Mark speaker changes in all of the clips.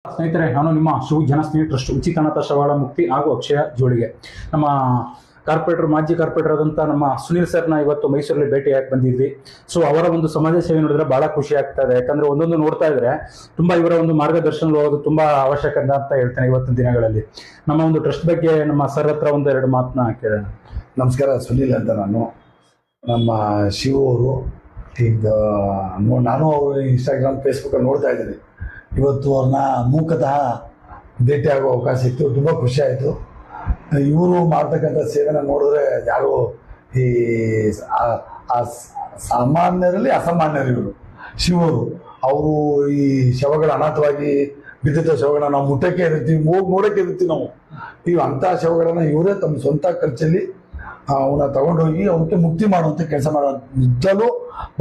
Speaker 1: ಸ್ನೇಹಿತರೆ, ನಾನು ನಿಮ್ಮ ಜನಸ್ನೇಹಿ ಟ್ರಸ್ಟ್ ಉಚಿತ ಅನಾಥ ಶವಾಳ ಮುಕ್ತಿ ಹಾಗೂ ಅಕ್ಷಯ ಜೋಳಿಗೆ ನಮ್ಮ ಮಾಜಿ ಕಾರ್ಪೊರೇಟರ್ ಆದಂಥ ನಮ್ಮ ಸುನೀಲ್ ಸರ್ನ ಇವತ್ತು ಮೈಸೂರಲ್ಲಿ ಭೇಟಿಯಾಗಿ ಬಂದಿದ್ವಿ. ಸೊ ಅವರ ಒಂದು ಸಮಾಜ ಸೇವೆ ನೋಡಿದ್ರೆ ಬಹಳ ಖುಷಿ ಆಗ್ತಾ ಇದೆ. ಯಾಕಂದ್ರೆ ಒಂದೊಂದು ನೋಡ್ತಾ ಇದ್ರೆ ತುಂಬಾ ಇವರ ಒಂದು ಮಾರ್ಗದರ್ಶನ ಹೋಗೋದು ತುಂಬಾ ಅವಶ್ಯಕತೆ ಅಂತ ಹೇಳ್ತೇನೆ. ಇವತ್ತಿನ ದಿನಗಳಲ್ಲಿ ನಮ್ಮ ಒಂದು ಟ್ರಸ್ಟ್ ಬಗ್ಗೆ ನಮ್ಮ ಸರ್ ಹತ್ರ ಒಂದೆರಡು ಮಾತನ್ನ ಕೇಳೋಣ.
Speaker 2: ನಮಸ್ಕಾರ, ಸುನೀಲ್ ಅಂತ. ನಾನು ನಮ್ಮ ಶಿವು ಅವರು ಈಗ ನಾನು ಅವರು ಇನ್ಸ್ಟಾಗ್ರಾಮ್ ಫೇಸ್ಬುಕ್ಕಲ್ಲಿ ನೋಡ್ತಾ ಇದ್ದೀನಿ. ಇವತ್ತು ಅವ್ರನ್ನ ಮೂಕತಃ ಭೇಟಿ ಆಗೋ ಅವಕಾಶ ಸಿಕ್ತು. ತುಂಬ ಖುಷಿ ಆಯಿತು. ಇವರು ಮಾಡ್ತಕ್ಕಂಥ ಸೇವೆನ ನೋಡಿದ್ರೆ ಯಾರು ಈ ಸಾಮಾನ್ಯರಲ್ಲಿ ಅಸಾಮಾನ್ಯರು ಇವರು ಶಿವರು. ಅವರು ಈ ಶವಗಳ ಅನಾಥವಾಗಿ ಬಿದ್ದಿದ್ದ ಶವಗಳನ್ನ ನಾವು ಮುಟ್ಟಕ್ಕೆ ಇರ್ತೀವಿ, ನೋಡಕ್ಕೆ ಇರ್ತೀವಿ ನಾವು. ಈಗ ಅಂಥ ಶವಗಳನ್ನ ಇವರೇ ತಮ್ಮ ಸ್ವಂತ ಖರ್ಚಲ್ಲಿ ಅವನ್ನ ತಗೊಂಡೋಗಿ ಅವಕ್ಕೆ ಮುಕ್ತಿ ಮಾಡುವಂಥ ಕೆಲಸ ಮಾಡೋ ನಿಜಲ್ಲೂ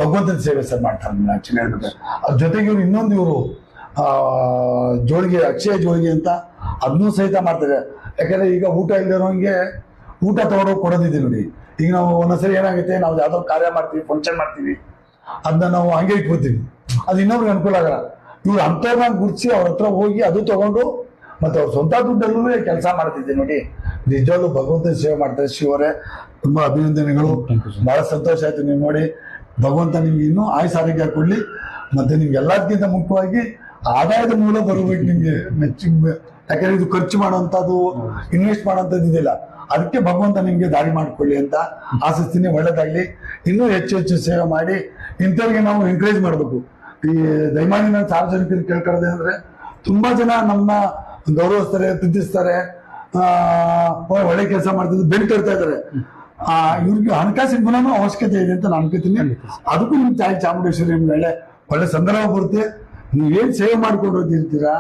Speaker 2: ಭಗವಂತನ ಸೇವೆ ಸರ್ ಮಾಡ್ತಾರೆ. ಆಕ್ಚುಲಿ ಹೇಳ್ಬೇಕು, ಅದ್ರ ಜೊತೆಗೆ ಇವ್ರು ಇನ್ನೊಂದು ಇವರು ಜೋಳಿಗೆ, ಅಕ್ಷಯ ಜೋಳಿಗೆ ಅಂತ ಅದನ್ನೂ ಸಹಿತ ಮಾಡ್ತಾರೆ. ಯಾಕಂದ್ರೆ ಈಗ ಊಟ ಇಲ್ದಿರೋಂಗೆ ಊಟ ತಗೊಂಡೋಗಿ ಕೊಡೋದಿದೆ ನೋಡಿ. ಈಗ ನಾವು ಒಂದೊಂದ್ಸರಿ ಏನಾಗುತ್ತೆ, ನಾವು ಯಾವ್ದೋ ಕಾರ್ಯ ಮಾಡ್ತೀವಿ, ಫಂಕ್ಷನ್ ಮಾಡ್ತೀವಿ, ಅದನ್ನ ನಾವು ಹಂಗೆ ಇಟ್ಬಿಡ್ತೀವಿ, ಅದು ಇನ್ನೊಬ್ರಿಗೆ ಅನುಕೂಲ ಆಗಲ್ಲ. ಇವ್ರು ಅಂಥವ್ರನ್ನ ಗುರುತಿಸಿ ಅವ್ರ ಹತ್ರ ಹೋಗಿ ಅದು ತಗೊಂಡು ಮತ್ತೆ ಅವ್ರ ಸ್ವಂತ ದುಡ್ಡಲ್ಲೂ ಕೆಲಸ ಮಾಡ್ತಿದ್ದೆ ನೋಡಿ. ನಿಜವಾಗ್ಲೂ ಭಗವಂತನ ಸೇವೆ ಮಾಡ್ತಾರೆ. ಶಿವರೇ ತುಂಬಾ ಅಭಿನಂದನೆಗಳು. ಬಹಳ ಸಂತೋಷ ಆಯ್ತು ನೀವು ನೋಡಿ. ಭಗವಂತ ನಿಮ್ಗೆ ಇನ್ನೂ ಆಯುಸ್ ಆರೋಗ್ಯ ಕೊಡ್ಲಿ. ಮತ್ತೆ ನಿಮ್ಗೆ ಎಲ್ಲದಕ್ಕಿಂತ ಮುಖ್ಯವಾಗಿ ಆದಾಯದ ಮೂಲ ಬರಬೇಕು ನಿಮ್ಗೆ. ಯಾಕಂದ್ರೆ ಇದು ಖರ್ಚು ಮಾಡುವಂಥದ್ದು, ಇನ್ವೆಸ್ಟ್ ಮಾಡುವಂಥದ್ದು ಇದೆಯಲ್ಲ, ಅದಕ್ಕೆ ಭಗವಂತ ನಿಮ್ಗೆ ದಾರಿ ಮಾಡ್ಕೊಳ್ಳಿ ಅಂತ ಆಶಿಸ್ತೀನಿ. ಒಳ್ಳೇದಾಗ್ಲಿ. ಇನ್ನೂ ಹೆಚ್ಚು ಹೆಚ್ಚು ಸೇವೆ ಮಾಡಿ ಇಂಥವ್ರಿಗೆ ನಾವು ಎಂಕರೇಜ್ ಮಾಡಬೇಕು. ಈ ದಯಮಾಡಿ ನಾನು ಸಾರ್ವಜನಿಕರು ಕೇಳ್ಕೊಳ್ಳೋದೇ ಅಂದ್ರೆ, ತುಂಬಾ ಜನ ನಮ್ಮನ್ನ ಗೌರವಿಸ್ತಾರೆ, ಪ್ರೀತಿಸ್ತಾರೆ, ಒಳ್ಳೆ ಕೆಲಸ ಮಾಡ್ತಿದ್ದು ಬೆಂಟ್ ಇರ್ತಾ ಇದಾರೆ. ಇವ್ರಿಗೆ ಹಣಕಾಸಿನ ಗುಣನೂ ಅವಶ್ಯಕತೆ ಇದೆ ಅಂತ ನಾನು ಅನ್ಕೋತೀನಿ. ಅದಕ್ಕೂ ನಿಮ್ ತಾಯಿ ಚಾಮುಂಡೇಶ್ವರಿ ನಿಮ್ಗೆ ಒಳ್ಳೆ ಸಂದರ್ಭ ಬರುತ್ತೆ. ನೀವೇನ್ ಸೇವೆ ಮಾಡ್ಕೊಂಡು ಹೋಗಿರ್ತೀರಾ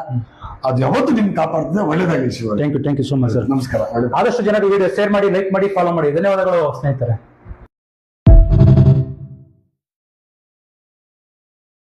Speaker 2: ಅದು ಯಾವತ್ತು ನಿಮ್ಗೆ ಕಾಪಾಡ್ತದೆ. ಒಳ್ಳೇದಾಗಲಿ Shiva.
Speaker 1: Thank you so much sir.
Speaker 2: ನಮಸ್ಕಾರ.
Speaker 1: ಆದಷ್ಟು ಜನರಿಗೆ ವಿಡಿಯೋ ಶೇರ್ ಮಾಡಿ, ಲೈಕ್ ಮಾಡಿ, ಫಾಲೋ ಮಾಡಿ. ಧನ್ಯವಾದಗಳು ಸ್ನೇಹಿತರೆ.